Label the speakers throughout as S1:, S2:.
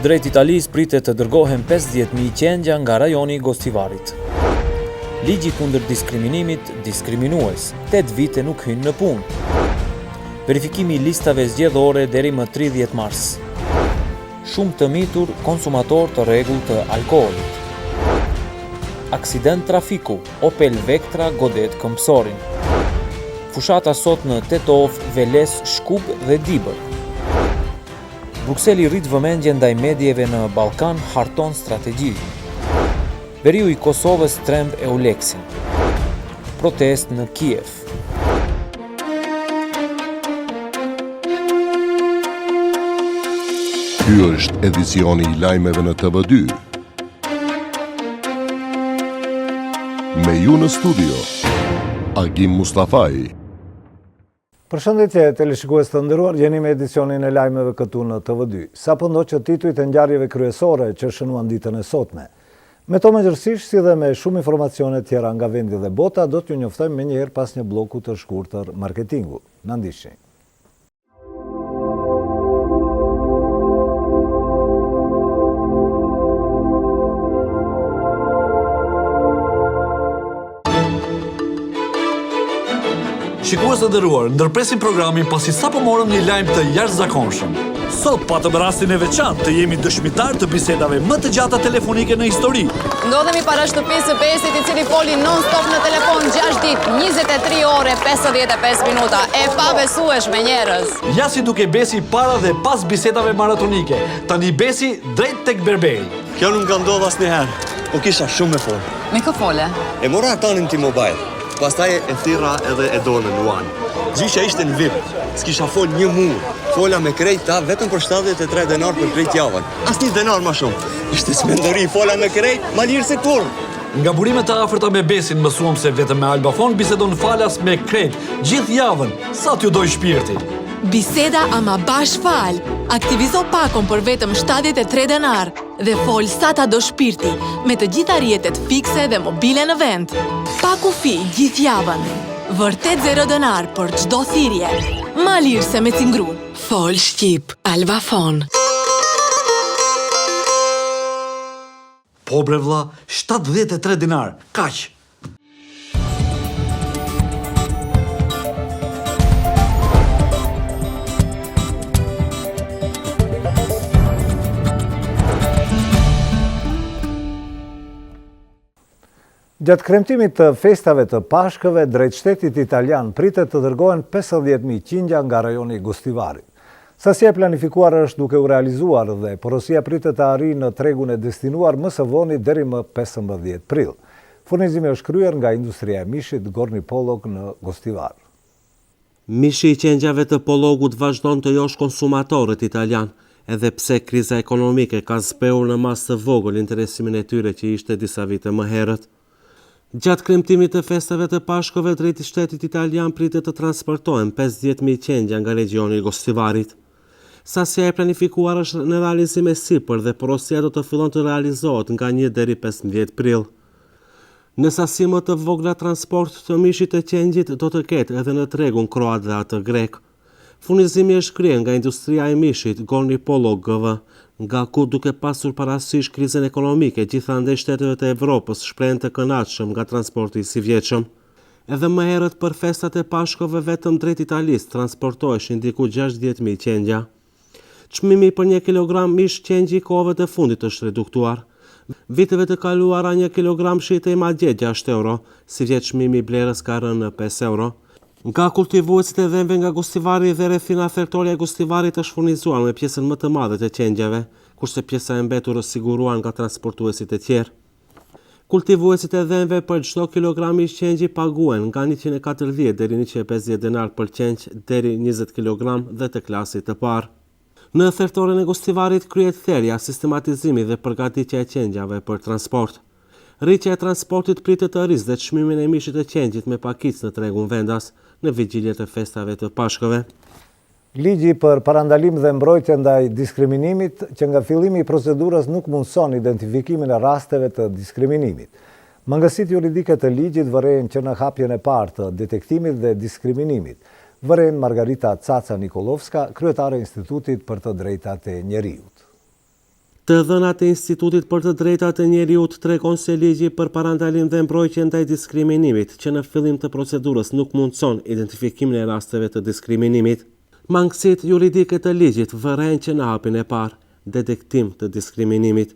S1: Drejt Italisë pritet të dërgohen 50.000 qengja nga rajoni i Gostivarit. Ligji kundër diskriminimit diskriminues, 8 vite nuk hyn në punë. Verifikimi i listave zgjedhore deri më 30 mars. Shumë të mitur konsumator të rregullt të alkoolit. Aksident trafiku, Opel Vectra godet këmbësorin. Fushata sot në Tetov, Veles, Shkup dhe Dibër. Brukseli rrit vëmendje ndaj medieve në Ballkan, harton strategji. Veriu i Kosovës tremb Euleksin. Protest në Kiev.
S2: Ky është edicioni i lajmeve në TV2. Me ju në studio, Agim Mustafaj.
S3: Përshëndetje teleshikues të nderuar, jeni me edicionin e lajmeve këtu në TV2. Sapo ndoqët titujt e ngjarjeve kryesore që shënuan ditën e sotme. Me to mëngjersisht si dhe me shumë informacione tjera nga vendi dhe bota, do t'ju njoftojmë menjëherë pas një bloku të shkurtër marketingu. Na ndiqni.
S4: Shikues të nderuar, ndërpresim programin pasi sapo morëm një lajm të jashtëzakonshëm. Sot patëm rastin e veçantë të jemi dëshmitar të bisedave më të gjata telefonike në histori.
S5: Ndodhemi para shtëpisë së Besit, i cili foli non-stop në telefon 6 ditë, 23 ore, 55 minuta. E pabesueshme njerëz.
S4: Ja si duke Besi para dhe pas bisedave maratonike. Tani Besi drejt tek berberi.
S6: Kjo nuk ka ndodhur asnjëherë. Po kisha shumë me fol.
S5: Me kë fole?
S6: E mora akanin T-Mobile. Pastaj e thirra edhe e donën Luan. Gjysha ishte në VIP. S'kisha fol një muaj. Fola me krejta vetëm për 73 denar për krejt javën. Asnjë denar më shumë. Ishte smendëri, fola me krejt, ma lirë se kur.
S4: Nga burimet e afërta me Besin mësuam se vetëm me Albafon bisedon falas me krejt gjithë javën. Sa t'ju doj shpirti.
S7: Biseda ama bash fal. Aktivizo pakon për vetëm 73 denar dhe fol sa ta do shpirti me të gjitha rrjetet fikse dhe mobile në vend. Paku fi gjithë javën. Vërtet 0 denar për çdo thirrje. Ma lirë se me cingru. Fol shqip, Albafon.
S4: Po bre vlla, 73 dinar. Kaq.
S3: Gjatë kremtimit të festave të Pashkëve, drejt shtetit italian pritet të dërgohen 50.000 qingja nga rajoni i Gostivarit. Sasia e planifikuar është duke u realizuar dhe porosia pritet të arrijë në tregun e destinuar më së voni deri më 15 prill. Furnizimi është kryer nga industria e mishit Gorni Polog në Gostivar.
S8: Mishi i qengjave të Pologut vazhdon të josh konsumatorët italian, edhe pse kriza ekonomike ka zbeur në masë të vogël interesimin e tyre që ishte disa vite më herët. Gjatë kremtimit të festave të Pashkëve, drejti shtetit italian pritet të transportohen 50.000 qengja nga regioni i Gostivarit. Sasia e planifikuar është në realizim e sipër dhe porosia do të fillon të realizohet nga 1 deri 15 prill. Në sasi më të vogla transport të mishit të qengjit do të ketë edhe në tregun kroat dhe atë grek. Furnizimi është kryer nga industria e mishit Gorni Polog GV, nga ku duke pasur parasysh krizën ekonomike, gjithandej shteteve të Evropës shprehen të kënaqshëm nga transporti i sivjetshëm. Edhe më herët për festat e Pashkëve vetëm drejt Italisë transportoheshin diku 60.000 qengja. Çmimi për 1 kilogram mish qengji kohëve të fundit është reduktuar. Viteve të kaluara 1 kilogram shitej madje 6 euro, si vjet çmimi i blerës ka rënë në 5 euro. Nga kultivuesit e dhëmbëve nga Gostivari dhe rrethina thertoria e Gostivarit është furnizuar me pjesën më të madhe të qengjave, kurse pjesa e mbetur është siguruar nga transportuesit e tjerë. Kultivuesit e dhëmbëve për çdo kilogram mish qengji paguhen nga 140 deri 150 denar për qengj deri 20 kg dhe të klasit të parë. Në thertoren e Gostivarit kryhet therja, sistematizimi dhe përgatitja e qengjave për transport. Rritja e transportit pritet të rrisë dhe çmimin e mishit të qengjit me pakicë në tregun vendas në vigjiljet e festave të Pashkëve.
S3: Ligji për parandalim dhe mbrojtje ndaj diskriminimit që nga fillimi i procedurës nuk mundson identifikimin e rasteve të diskriminimit. Mangësitë juridike të ligjit vërejnë që në hapjen e parë të detektimit dhe diskriminimit, vërejnë Margarita Caca Nikolovska, kryetare e Institutit për të Drejtat e Njeriut.
S8: Të dhënat e Institutit për të Drejtat e Njeriut tregon se ligji për parandalim dhe mbrojtje ndaj diskriminimit, që në fillim të procedurës nuk mundson identifikimin e rasteve të diskriminimit. Mangësitë juridike të ligjit vëren që në hapin e parë, detektim të diskriminimit.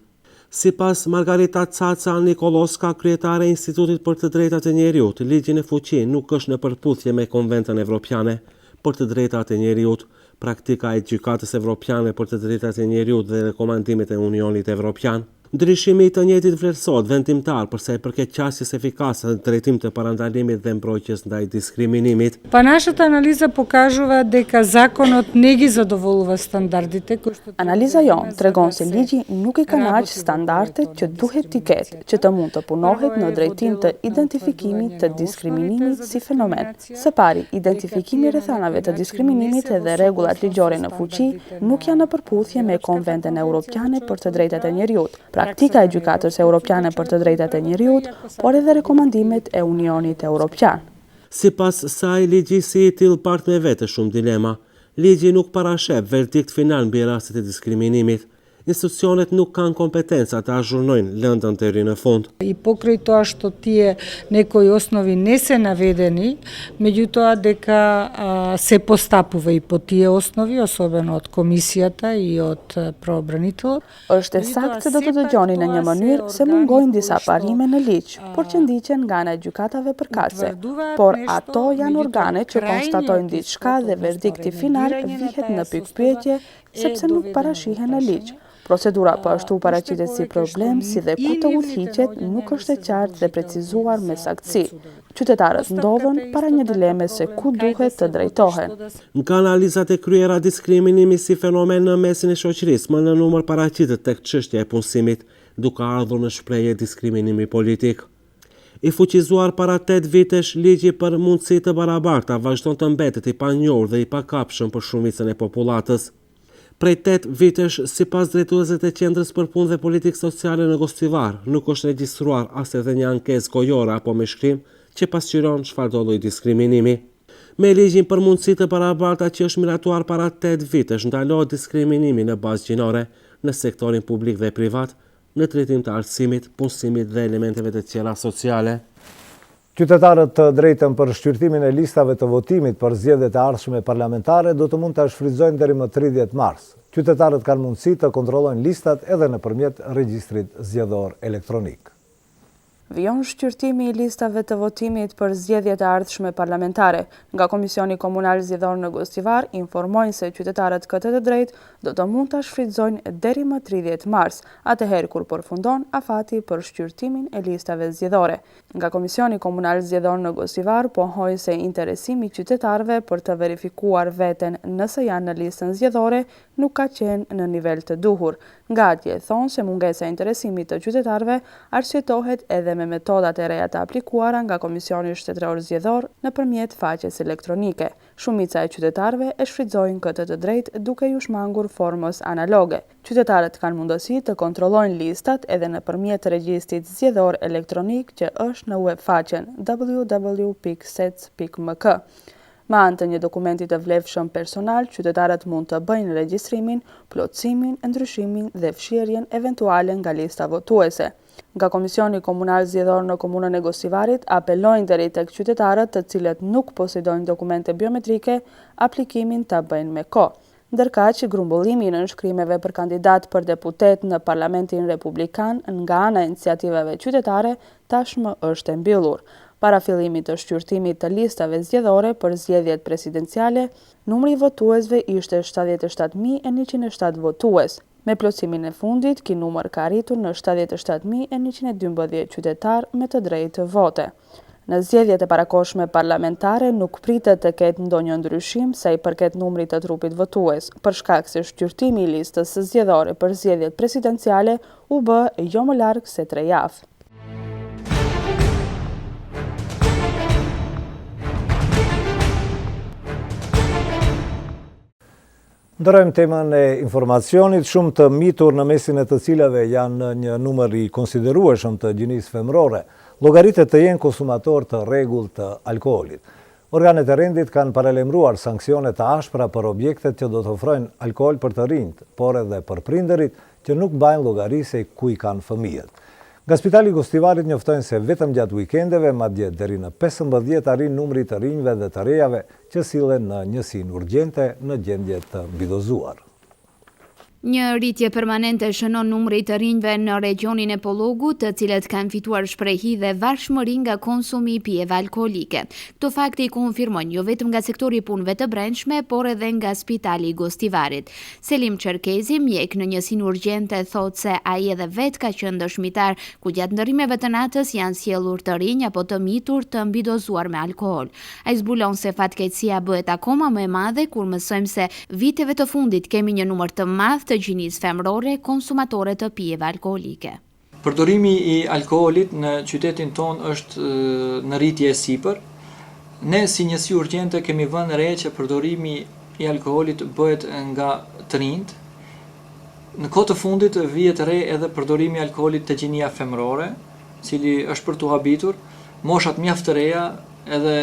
S8: Sipas Margarita Caca Nikoloska, kryetare e Institutit për të Drejtat e Njeriut, ligji në fuqi nuk është në përputhje me Konventën Evropiane për të Drejtat e Njeriut, praktika e Gjykatës Evropiane për të Drejtat e Njeriut dhe rekomandimet e Unionit Evropian. Ndryshimi i të njëjtit vlerësohet vendimtar për sa i përket qasjes efikase në drejtim të parandalimit dhe mbrojtjes ndaj diskriminimit.
S9: Па нашата анализа покажува дека законот не ги задоволува стандардите кои што
S10: Analiza jonë tregon se ligji nuk I kënaq standardet që duhet t'i ketë, që të mund të punohet në drejtim të identifikimit të diskriminimit si fenomen. Së pari, identifikimi rrethanave të diskriminimit dhe rregullat ligjore në fuqi nuk janë në përputhje me Konventën Evropiane për të Drejtat e Njeriut, praktika e Gjykatës Evropiane për të Drejtat e Njeriut, por edhe rekomandimet e Unionit Evropian.
S8: Sipas saj, ligjësi I tillë part me vete shumë dilema. Ligji nuk parashep verdikt final mbi rastet e diskriminimit. Institucionet nuk kanë kompetenca të azhurnojnë lëndën deri në fund.
S9: И покрај тоа што тие некои основи не се наведени, меѓутоа дека се постапува и по тие основи, особено од комисијата и од правобранителот.
S10: Është e saktë se do të dëgjoni në një mënyrë se mungojnë disa parime në ligj, por që ndiqen nga ana e gjykatave përkatëse. Por ato janë organe që konstatojnë diçka dhe verdikti final vihet në pikpyetje sepse nuk parashihen në ligj. Procedura po ashtu paraqitet si problem, si dhe ku të udhëhiqet nuk është e qartë dhe precizuar me saktësi. Qytetarët ndodhen para një dileme se ku duhet të drejtohen.
S8: Nga analizat e kryera, diskriminimi si fenomen në mesin e shoqërisë më në numër paraqitet tek çështja e punësimit, duke ardhur në shprehje diskriminimi politik. I fuqizuar para 8 vitesh, ligji për mundësi të barabarta vazhdon të mbetet I panjohur dhe I pakapshëm për shumicën e popullatës. Prej 8 vitesh, sipas drejtuesit e Qendrës për Punë dhe Politikë Sociale në Gostivar, nuk është regjistruar as edhe një ankesë gojore apo me shkrim që pasqyron çfarëdo lloj diskriminimi. Me ligjin për mundësi të barabarta që është miratuar para 8 vitesh, ndalohet diskriminimi në bazë gjinore në sektorin publik dhe privat, në trajtim të arsimit, punësimit dhe elementeve të tjera sociale.
S3: Qytetarët të drejtën për shqyrtimin e listave të votimit për zgjedhjet e ardhshme parlamentare do të mund ta shfrytëzojnë deri më 30 mars. Qytetarët kanë mundësi të kontrollojnë listat edhe nëpërmjet regjistrit zgjedhor elektronik.
S10: Vijon shqyrtimi I listave të votimit për zgjedhjet e ardhshme parlamentare. Nga Komisioni Komunal Zgjedhor në Gostivar informojnë se qytetarët këtë të drejtë do të mund ta shfrytëzojnë deri më 30 mars, atëherë kur përfundon afati për shqyrtimin e listave zgjedhore. Nga Komisioni Komunal Zgjedhor në Gostivar pohoi se interesimi I qytetarëve për të verifikuar veten nëse janë në listën zgjedhore nuk ka qenë në nivel të duhur. Ngatje thonë se mungesa e interesimit të qytetarëve arsyetohet edhe me metodat e reja të aplikuara nga Komisioni Shtetëror Zgjedhor nëpërmjet faqes elektronike. Shumica e qytetarëve e shfrytëzojnë këtë të drejtë duke ju shmangur formës analoge. Qytetarët kanë mundësi të kontrollojnë listat edhe nëpërmjet regjistrit zgjedhor elektronik që është në web faqen www.sec.mk. Me anë të një dokumenti të vlefshëm personal, qytetarët mund të bëjnë regjistrimin, plotësimin, ndryshimin dhe fshirjen eventuale nga lista votuese. Nga Komisioni Komunal Zgjedhor në Komunën e Gostivarit apelojnë deri tek qytetarët të cilët nuk posedojnë dokumente biometrike, aplikimin ta bëjnë me kohë. Ndërkaq, grumbullimi I nënshkrimeve për kandidat për deputet në Parlamentin Republikan nga ana e iniciativave qytetare tashmë është e mbyllur. Para fillimit të shqyrtimit të listave zgjedhore për zgjedhjet presidenciale, numri I votuesve ishte 77.107 votues. Me plotësimin e fundit, ky numër ka arritur në 77.112 qytetar me të drejtë të vote. Në zgjedhjet e parakohshme parlamentare nuk pritet të ketë ndonjë ndryshim sa I përket numrit të trupit votues, për shkak se shqyrtimi I listës së zgjedhore për zgjedhjet presidenciale u bë jo më larg se 3 javë.
S3: Ndërojmë temën e informacionit, shumë të mitur në mesin e të cilave janë një numër I konsiderueshëm të gjinisë femrore, llogaritet të jenë konsumator të rregullt të alkoolit. Organet e rendit kanë paralajmëruar sanksione të ashpra për objektet që do të ofrojnë alkool për të rinjt, por edhe për prindërit që nuk bajnë llogari se ku i kanë fëmijët. Nga Spitali Gostivarit njoftojnë se vetëm gjatë vikendeve, madje deri në 15 arrin numri të rinjve dhe të rejave që sillen në njësinë urgjente në gjendje të mbidozuar.
S11: Një rritje permanente shënon numri të rinjve në regionin e Pollogut, të cilët kanë fituar shprehi dhe varfshmëri nga konsumi i pijeve alkoolike. Këto fakte i konfirmojnë jo vetëm nga sektori i punëve të brendshme, por edhe nga Spitali i Gostivarit. Selim Çerkezi, mjek në njësinë urgjente, thotë se ai edhe vet ka qenë dëshmitar ku gjatë ndërrimeve të natës janë sjellur të rinj apo të mitur të mbidozuar me alkool. Ai zbulon se fatkeqësia bëhet akoma më e madhe kur mësojmë se viteve të fundit kemi një numër të madh të gjinisë femrore konsumatore të pijeve alkoolike.
S12: Përdorimi i alkoolit në qytetin ton është në rritje e sipër. Ne si njësi urgjente kemi vënë re që përdorimi i alkoolit bëhet nga të rinjt. Në kohë të fundit vihet re edhe përdorimi i alkoolit të gjinia femrore, cili është për tu habitur, moshat mjaft të reja edhe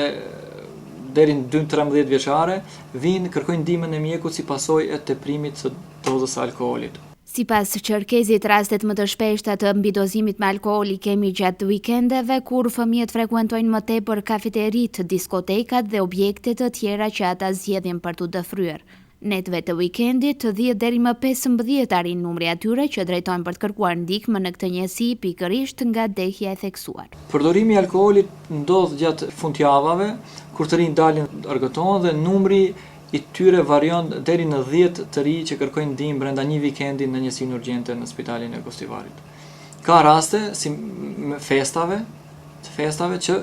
S12: deri në 12-13 vjeçare vinë kërkojnë ndihmën e mjekut si pasojë e teprimit të dozës së alkoolit.
S11: Sipas Çerkezit, rastet më të shpeshta të mbidozimit me alkool i kemi gjatë vikendeve kur fëmijët frekuentojnë më tepër kafeteritë, diskotekat dhe objekte të tjera që ata zgjedhin për t'u dëfryer. Netëve të vikendit, 10 deri më 15 arrin numri atyre që drejtojnë për të kërkuar ndihmë në këtë njësi pikërisht nga dehja e theksuar.
S12: Përdorimi i alkoolit ndodh gjatë fundjavave, kur të rinj dalin argëtohen dhe numri i tyre varion deri në 10 të rinj që kërkojnë ndihmë brenda një vikendi në njësinë urgjente në Spitalin e Gostivarit. Ka raste si me festave që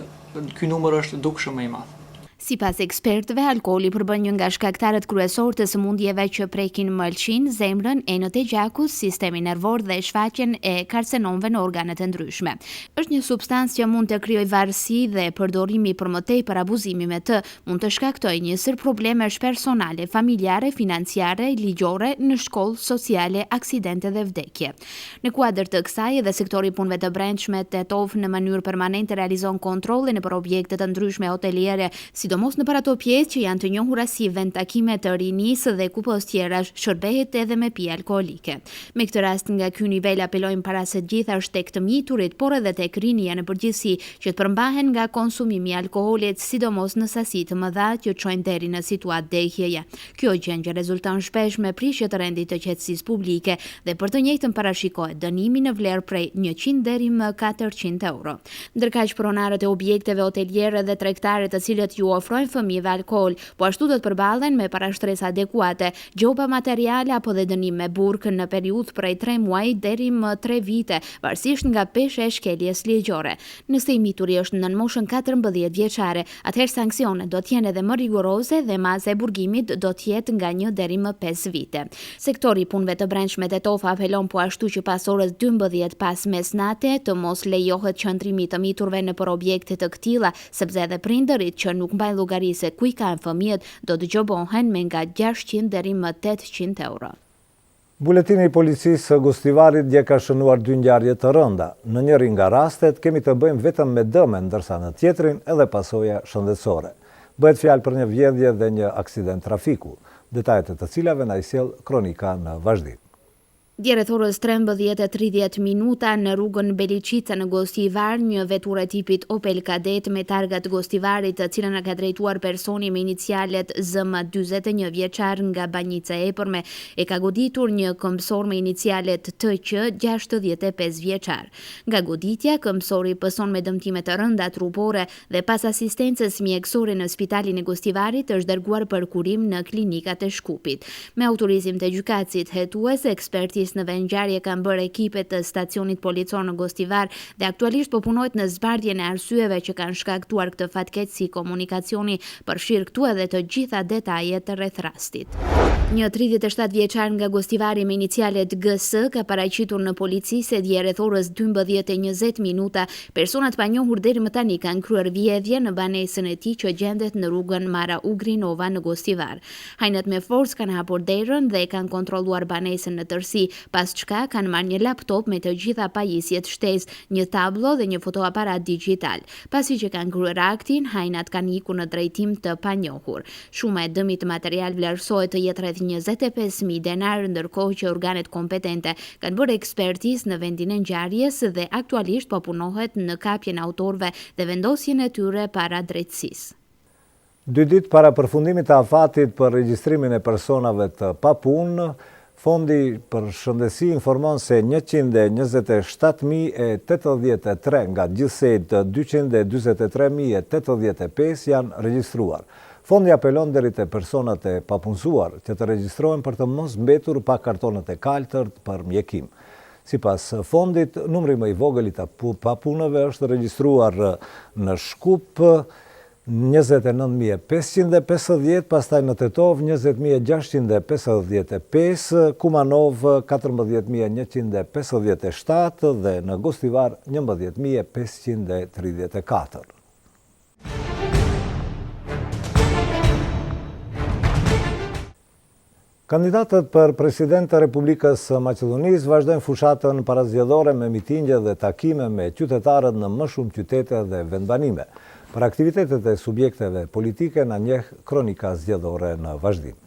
S12: ky numër është dukshëm më i madh.
S11: Sipas ekspertëve, alkooli përbën një nga shkaktarët kryesor të sëmundjeve që prekin mëlçin, zemrën, enët e gjakut, sistemin nervor dhe shfaqjen e karcenomëve në organet e ndryshme. Është një substancë që mund të krijojë varësi dhe përdorimi për më tepër abuzimi me të mund të shkaktojë një sër problemesh personale, familjare, financiare, ligjore, në shkollë, sociale, aksidente dhe vdekje. Në kuadër të kësaj, edhe sektori i punëve të brendshme tetov në mënyrë permanente realizon kontrolle nëpër objekte të ndryshme hoteliere, sidomos në ato pjesë që janë të njohura si vend takime të rinisë dhe ku pos tjerash shërbehet edhe me pije alkoolike. Me këtë rast nga ky nivel apelojmë para së gjithashtu tek të miturit, por edhe tek rinia në përgjithësi që të përmbahen nga konsumimi i alkoolit, sidomos në sasi të mëdha që çojnë deri në situatë dehjeje. Kjo gjendje rezulton shpesh me prishje të rendit të qetësisë publike dhe për të njëjtën parashikohet dënimi në vlerë prej 100 deri më 400 euro. Ndërkaq pronarët e objekteve hoteliere dhe tregtarët të cilët ju ofrojnë fëmijëve alkool, po ashtu do të përballen me parashtresa adekuate, gjoba materiale apo dhe dënim me burg në periudhë prej 3 muaj deri më 3 vite, varësisht nga pesha e shkeljes ligjore. Nëse i mituri është nën moshën 14 vjeçare, atëherë sanksionet do të jenë edhe më rigoroze dhe maza e burgimit do të jetë nga 1 deri më 5 vite. Sektori i punëve të brendshme tetov apelon po ashtu që pas orës 12 pas mesnate të mos lejohet qëndrimi të miturve nëpër objekte të këtilla, sepse edhe prindërit që nuk mbajnë llogari se ku i kanë fëmijët do të gjobohen me nga 600 deri më 800 euro.
S3: Buletini i policisë së Gostivarit dje ka shënuar 2 ngjarje të rënda. Në njërin nga rastet kemi të bëjmë vetëm me dëme, ndërsa në tjetrin edhe pasoja shëndetësore. Bëhet fjalë për një vjedhje dhe një aksident trafiku, detajet e të cilave na i sjell kronika në vazhdim.
S11: Dje rreth orës 13:30 në rrugën Beliçica në Gostivar, një veturë tipit Opel Kadett me targat Gostivarit, të cilën ka drejtuar personi me inicialet ZM 41 vjeçar nga Banjica e Epërme, e ka goditur një këmbësor me inicialet TQ 65 vjeçar. Nga goditja, këmbësori pëson me dëmtime të rënda trupore dhe pas asistencës mjekësore në Spitalin e Gostivarit është dërguar për kurim në klinikat e Shkupit. Me autorizim të gjykatësit hetues, ekspertisë në vend ngjarje kanë bërë ekipet të stacionit policor në Gostivar dhe aktualisht po punohet në zbardhjen e arsyeve që kanë shkaktuar këtë fatkeqësi komunikacioni, përfshirë këtu edhe të gjitha detajet rreth rastit. Një 37 vjeçar nga Gostivari me inicialet GS ka paraqitur në polici se dje rreth orës 12:20 personat pa njohur deri më tani kanë kryer vjedhje në banesën e tij që gjendet në rrugën Mara Ugrinova në Gostivar. Hajnët me forcë kanë hapur derën dhe kanë kontrolluar banesën në tërësi, pas çka kanë marrë një laptop me të gjitha pajisjet shtesë, një tablo dhe një fotoaparat digjital. Pasi që kanë kryer aktin, hajnat kanë ikur në drejtim të panjohur. Shuma e dëmit material vlerësohet të jetë rreth 25.000 denar, ndërkohë që organet kompetente kanë bërë ekspertizë në vendin e ngjarjes dhe aktualisht po punohet në kapjen e autorëve dhe vendosjen e tyre para drejtësisë.
S3: 2 ditë para përfundimit të afatit për regjistrimin e personave të papunë, Fondi për Shëndetësi informon se 127.083 nga gjithsejt 243.085 janë regjistruar. Fondi apelon deri te personat e papunësuar që të regjistrohen për të mos mbetur pa kartonet e kaltërt për mjekim. Sipas fondit, numri më i vogël i papunëve është regjistruar në Shkup 29.550, pastaj në Tetov 20.655, Kumanov 14.157 dhe në Gostivar 11.534. Kandidatët për president të Republikës Maqedonisë vazhdojnë fushatën parazgjedhore me mitingje dhe takime me qytetarët në më shumë qytete dhe vendbanime. Për aktivitetet e subjekteve politike na njeh kronika zgjedhore në vazhdim.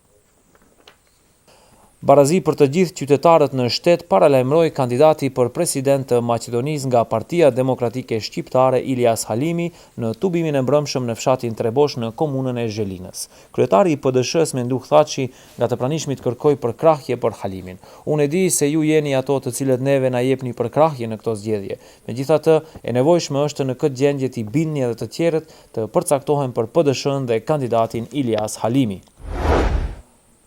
S1: Barazi për të gjithë qytetarët në shtet paralajmëroi kandidati për president të Maqedonisë nga Partia Demokratike Shqiptare Ilias Halimi në tubimin e mbrëmshëm në fshatin Trebosh në komunën e Zhelinës. Kryetari i PDSH-s Menduh Thaçi nga të pranishmit kërkoi përkrahje për Halimin. Unë e di se ju jeni ato të cilët neve na jepni përkrahje në këto zgjedhje. Megjithatë, e nevojshme është në këtë gjendje t'i bindni edhe të tjerët të përcaktohen për PDSH-n dhe kandidatin Ilias Halimi.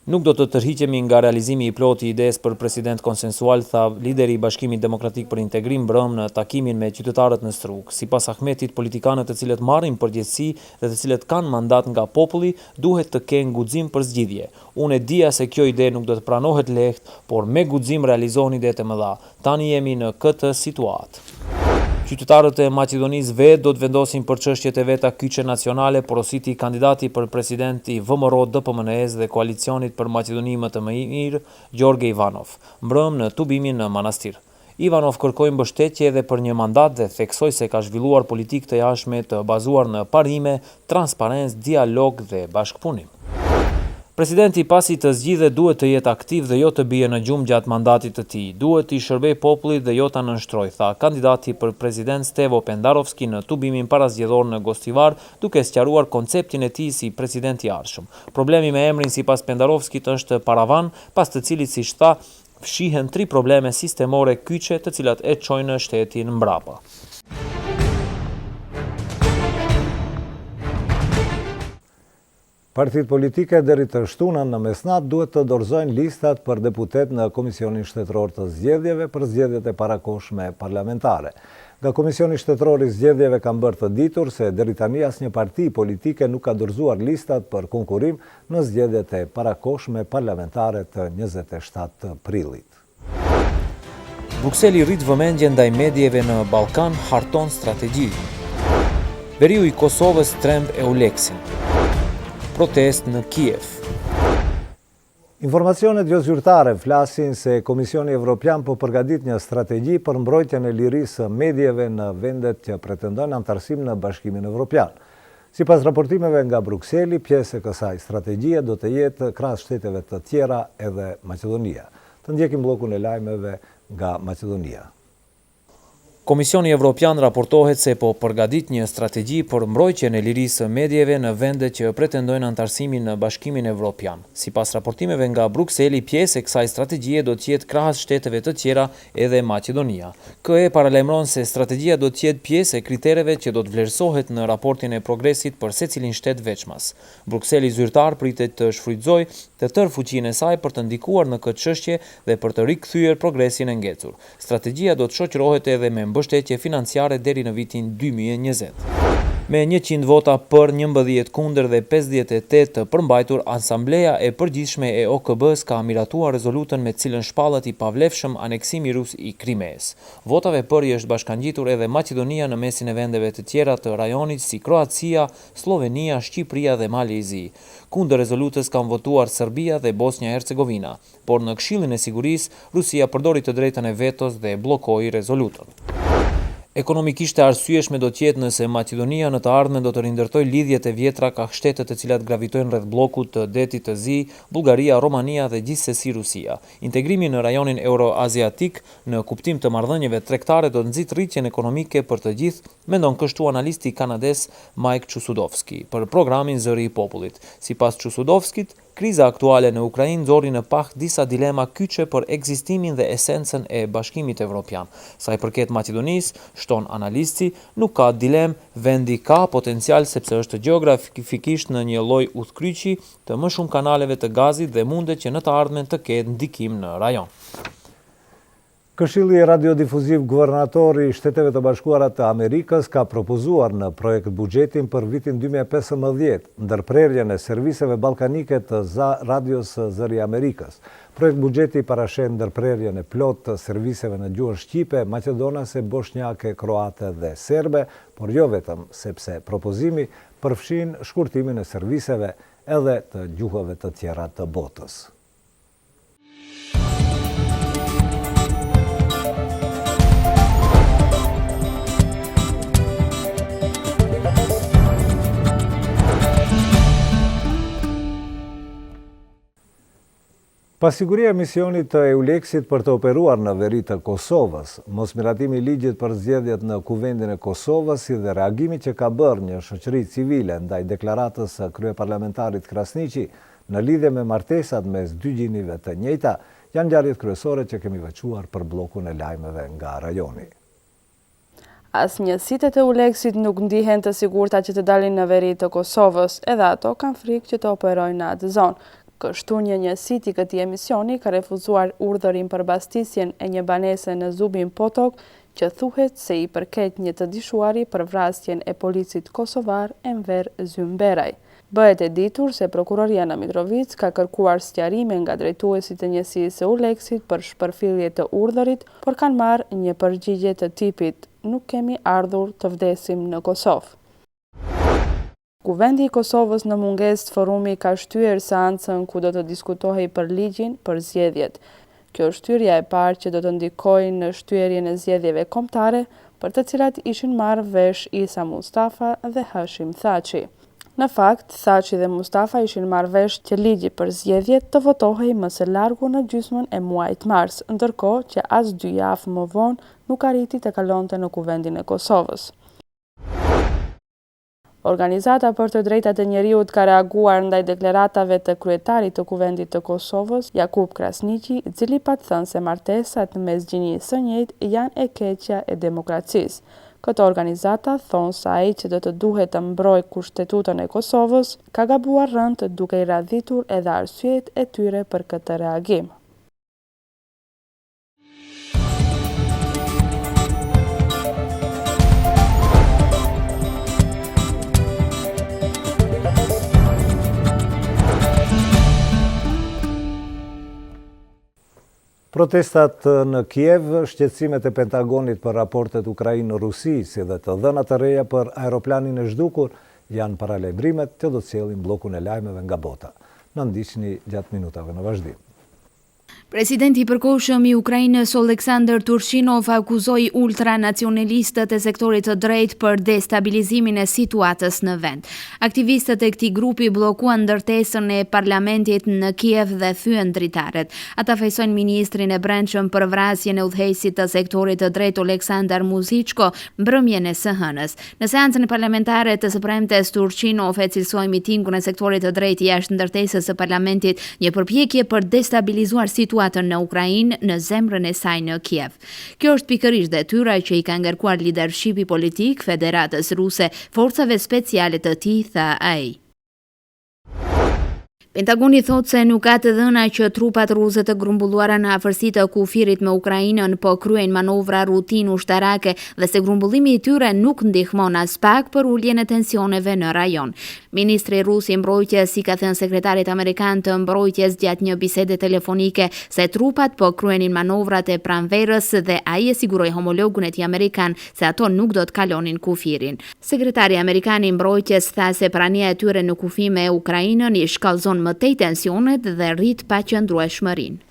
S1: Nuk do të tërhiqemi nga realizimi i plotë i idesë për president konsensual, tha lideri i Bashkimit Demokratik për Integrim brëm në takimin me qytetarët në Struk. Sipas Ahmetit, politikanët të cilët marrin përgjegjësi dhe të cilët kanë mandat nga populli duhet të kenë guxim për zgjidhje. Unë e dija se kjo ide nuk do të pranohet lehtë, por me guxim realizoni ide të mëdha. Tani jemi në këtë situatë. Qytetarët e Maqedonisë vetë do të vendosin për çështjet e veta kyçe nacionale, porositi kandidati për presidenti VMRO DPMNE-s dhe koalicionit për Maqedoni më të mirë, Gjorge Ivanov, mbrëm në tubimin në Manastir. Ivanov kërkoi mbështetje edhe për një mandat dhe theksoi se ka zhvilluar politikë të jashtme të bazuar në parime, transparencë, dialog dhe bashkëpunim. Presidenti pasi të zgjidhet duhet të jetë aktiv dhe jo të bie në gjumë gjatë mandatit të tij. Duhet t'i shërbej popullit dhe jo ta nënshtrojë, tha kandidati për president Stevo Pendarovski në tubimin parazgjedhor në Gostivar, duke sqaruar konceptin e tij si president i ardhshëm. Problemi me emrin sipas Pendarovskit është paravan, pas të cilit siç tha, fshihen 3 probleme sistemore kyçe të cilat e çojnë shtetin mbrapa.
S3: Partitë politike deri të shtunën në mesnat duhet të dorëzojnë listat për deputet në Komisionin Shtetëror të Zgjedhjeve për zgjedhjet e parakohshme parlamentare. Nga Komisioni Shtetëror i Zgjedhjeve kanë bërë të ditur se deri tani asnjë parti politike nuk ka dorëzuar listat për konkurrim në zgjedhjet e parakohshme parlamentare të 27 prillit.
S1: Brukseli rrit vëmendje ndaj medieve në Ballkan, harton strategji. Veriu i Kosovës tremb Euleksin. Protest në Kiev.
S3: Informacionet jo zyrtare flasin se Komisioni Evropian po përgatit një strategji për mbrojtjen e lirisë medieve në vendet që pretendojnë antarësim në Bashkimin Evropian. Sipas raportimeve nga Brukseli, pjesë e kësaj strategjie do të jetë krahas shteteve të tjera edhe Maqedonia. Të ndjekim bllokun e lajmeve nga Maqedonia.
S1: Komisioni Evropian raportohet se po përgatit një strategji për mbrojtjen e lirisë së medieve në vendet që pretendojnë antarësimin në Bashkimin Evropian. Sipas raportimeve nga Brukseli, pjesë e kësaj strategjie do të jetë krahas shteteve të tjera edhe Maqedonia. KE paralajmëron se strategjia do të jetë pjesë e kritereve që do të vlerësohet në raportin e progresit për secilin shtet veçmas. Brukseli zyrtar pritet të shfrytëzojë të tërë fuqinë e saj për të ndikuar në këtë çështje dhe për të rikthyer progresin e ngecur. Strategjia do të shoqërohet edhe me mbështetje financiare deri në vitin 2020. Me 100 vota për, 11 kundër dhe 58 të përmbajtur, Asambleja e Përgjithshme e OKB-s ka miratuar rezolutën me cilën shpallet i pavlefshëm aneksimi rus i Krimees. Votave për i është bashkangjitur edhe Maqedonia në mesin e vendeve të tjera të rajonit si Kroacia, Slovenia, Shqipëria dhe Malezi. Kundër rezolutës kanë votuar Serbia dhe Bosnja-Hercegovina, por në Këshillin e Sigurisë, Rusia përdori të drejtën e vetos dhe bllokoi rezolutën. Ekonomikisht e arsyeshme do të jetë nëse Maqedonia në të ardhmen do të rindërtojë lidhjet e vjetra ka shtetet të cilat gravitojnë rreth bllokut të Detit të Zi, Bullgaria, Romania dhe gjithsesi Rusia. Integrimi në rajonin euroaziatik në kuptim të marrëdhënieve tregtare do të nxit rritjen ekonomike për të gjithë, mendon kështu analisti kanades Mike Chusudovski për programin Zëri i Popullit. Sipas Chusudovskit, kriza aktuale në Ukrainë nxorri në pak disa dilema kyçe për ekzistimin dhe esencën e Bashkimit Evropian. Sa i përket Maqedonisë, shton analisti, nuk ka dilem, vendi ka potencial sepse është gjeografikisht në një lloj udhkryqi të më shumë kanaleve të gazit dhe mundet që në të ardhmen të ketë ndikim në rajon.
S3: Këshilli radiodifuziv guvernatori i Shteteve të Bashkuara të Amerikës ka propozuar në projekt buxhetin për vitin 2015 ndërprerjen e serviseve ballkanike të radios Zëri i Amerikës. Projekt buxheti parashen ndërprerjen e plot të serviseve në gjuhën shqipe, maqedonase, bosnjake, kroate dhe serbe, por jo vetëm, sepse propozimi përfshin shkurtimin e serviseve edhe të gjuhëve të tjera të botës. Pasiguria e misionit të EULEX-it për të operuar në veri të Kosovës, mosmiratimi i ligjit për zgjedhjet në Kuvendin e Kosovës si dhe reagimi që ka bërë një shoqëri civile ndaj deklaratës së kryeparlamentarit Krasniqi në lidhje me martesat mes dy gjinive të njëjta, janë ngjarjet kryesore që kemi veçuar për bllokun e lajmeve nga rajoni.
S10: Asnjë sitet e EULEX-it nuk ndihen të sigurta që të dalin në veri të Kosovës, edhe ato kanë frikë që të operojnë në atë zonë. Kështu një sit i këtij emisioni ka refuzuar urdhërin për mbastisjen e një banese në Zubin Potok, që thuhet se i përket një të dishuari për vrasjen e policit kosovar Enver Zymberaj. Bëhet e ditur se prokuroria në Mitrovic ka kërkuar sqarime nga drejtuesit e njësisë së EULEX-it për shpërfillje të urdhërit, por kanë marrë një përgjigje të tipit: nuk kemi ardhur të vdesim në Kosovë. Kuvendi i Kosovës në mungesë të forumi ka shtyer seancën ku do të diskutohej për ligjin për zgjedhjet. Kjo është shtyrja e parë që do të ndikojë në shtyrjen e zgjedhjeve kombëtare, për të cilat ishin marrë vesh Isa Mustafa dhe Hashim Thaçi. Në fakt, Thaçi dhe Mustafa ishin marrë vesh që ligji për zgjedhjet të votohej më së largu në gjysmën e muajit mars, ndërkohë që as 2 javë më vonë nuk arriti të kalonte në Kuvendin e Kosovës. Organizata për të drejtat e njeriut ka reaguar ndaj deklaratave të kryetarit të Kuvendit të Kosovës, Jakub Krasniqi, i cili pat thënë se martesat mes gjinisë së njëjtë janë e keqja e demokracisë. Këtë organizata thonë se ai që do të duhet të mbrojë Kushtetutën e Kosovës ka gabuar rënd duke i radhitur edhe arsyet e tyre për këtë reagim.
S3: Protestat në Kiev, shqetësimet e Pentagonit për raportet Ukrainë-Rusi, si dhe të dhënat të reja për aeroplanin e zhdukur, janë paralajmërimet që do të sjellin bllokun e lajmeve nga bota. Na ndiqni gjatë minutave në vazhdim.
S11: Presidenti i përkohshëm i Ukrainës Oleksandr Turchinov akuzoi ultranacionalistët e sektorit të drejtë për destabilizimin e situatës në vend. Aktivistët e këtij grupi bllokuan ndërtesën e parlamentit në Kiev dhe thyen dritaret. Ata fejsojnë ministrin e brendshëm për vrasjen e udhëheqësit të sektorit të drejtë Oleksandar Muzichko mbrëmjen e së hënës. Në seancën parlamentare të së premtes, Turchinov e cilësoi mitingun e sektorit të drejtë jashtë ndërtesës së parlamentit një përpjekje për destabilizuar situatën në Ukrainë në zemrën e saj në Kiev. Kjo është pikërisht detyra që i ka ngarkuar lidershipi politik Federatës Ruse, forcave speciale të tij, tha ai. Pentagoni thot se nuk ka të dhëna që trupat ruse të grumbulluara në afërsi të kufirit me Ukrainën po kryejnë manovra rutinë ushtarake dhe se grumbullimi i tyre nuk ndihmon as pak për uljen e tensioneve në rajon. Ministri rus i mbrojtjes i ka thënë sekretarit amerikan të mbrojtjes gjatë një bisede telefonike se trupat po kryenin manovrat e pranverës dhe ai e siguroi homologun e tij amerikan se ato nuk do të kalonin kufirin. Sekretari amerikan i mbrojtjes tha se prania e tyre në kufi me Ukrainën i shkallzon më tej tensionet dhe rrit paqëndrueshmërinë.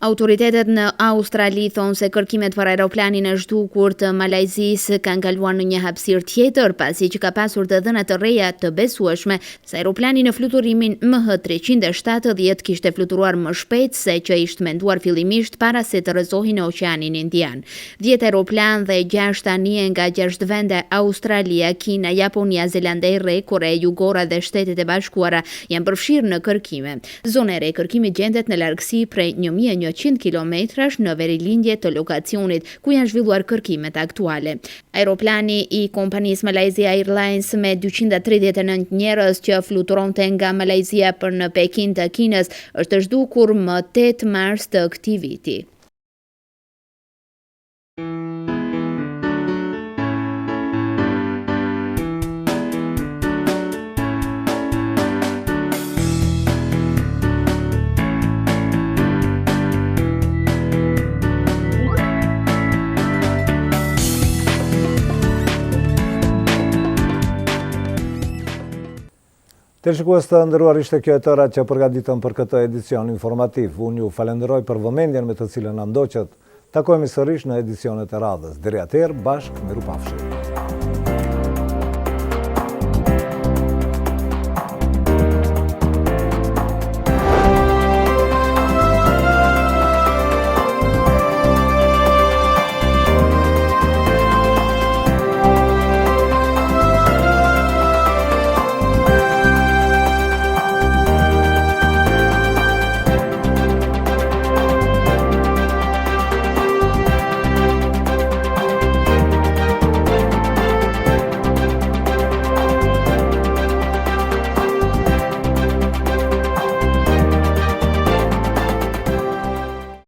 S11: Autoritetet në Australi thonë se kërkimet për aeroplanin e zhdukur të Malajzisë kanë kaluar në një hapësirë tjetër pasi që ka pasur të dhëna të reja të besueshme se aeroplani në fluturimin MH370 kishte fluturuar më shpejt se që ishte menduar fillimisht para se të rrëzohej në Oqeanin Indian. 10 aeroplan dhe 6 anije nga 6 vende Australia, Kina, Japonia, Zelanda e Re, Korea Jugore dhe Shtetet e Bashkuara janë përfshirë në kërkime. Zona e re kërkimit gjendet në largësi prej 1100 kilometrash në verilindje të lokacionit ku janë zhvilluar kërkimet aktuale. Aeroplani i kompanisë Malaysia Airlines me 239 njerëz që fluturonte nga Malajzia për në Pekin të Kinës është zhdukur më 8 mars të këtij viti.
S3: Të shikues të nderuar, ishte kjo e tëra që përgatitëm për këtë edicion informativ. Unë ju falenderoj për vëmendjen me të cilën na ndoqët. Takohemi sërish në edicionet e radhës. Deri atëherë, bashkë, mirupafshim.